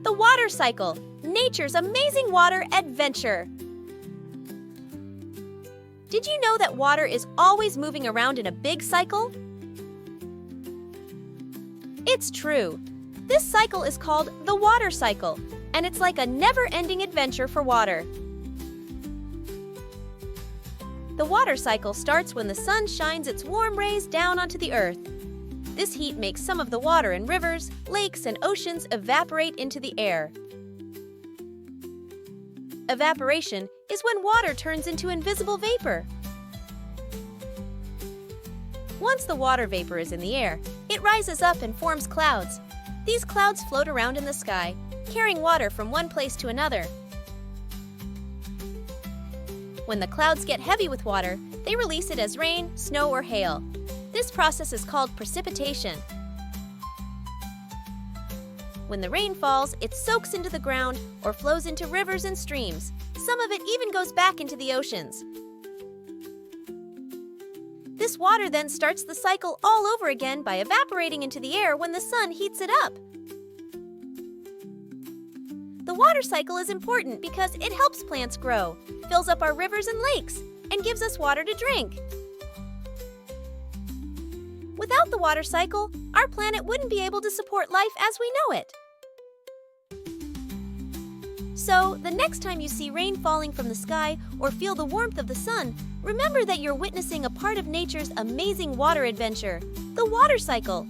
The water cycle, nature's amazing water adventure. Did you know that water is always moving around in a big cycle? It's true. This cycle is called the water cycle, and it's like a never-ending adventure for water. The water cycle starts when the sun shines its warm rays down onto the earth. This heat makes some of the water in rivers, lakes, and oceans evaporate into the air. Evaporation is when water turns into invisible vapor. Once the water vapor is in the air, it rises up and forms clouds. These clouds float around in the sky, carrying water from one place to another. When the clouds get heavy with water, they release it as rain, snow, or hail. This process is called precipitation. When the rain falls, it soaks into the ground or flows into rivers and streams. Some of it even goes back into the oceans. This water then starts the cycle all over again by evaporating into the air when the sun heats it up. The water cycle is important because it helps plants grow, fills up our rivers and lakes, and gives us water to drink. Without the water cycle, our planet wouldn't be able to support life as we know it. So, the next time you see rain falling from the sky or feel the warmth of the sun, remember that you're witnessing a part of nature's amazing water adventure, the water cycle.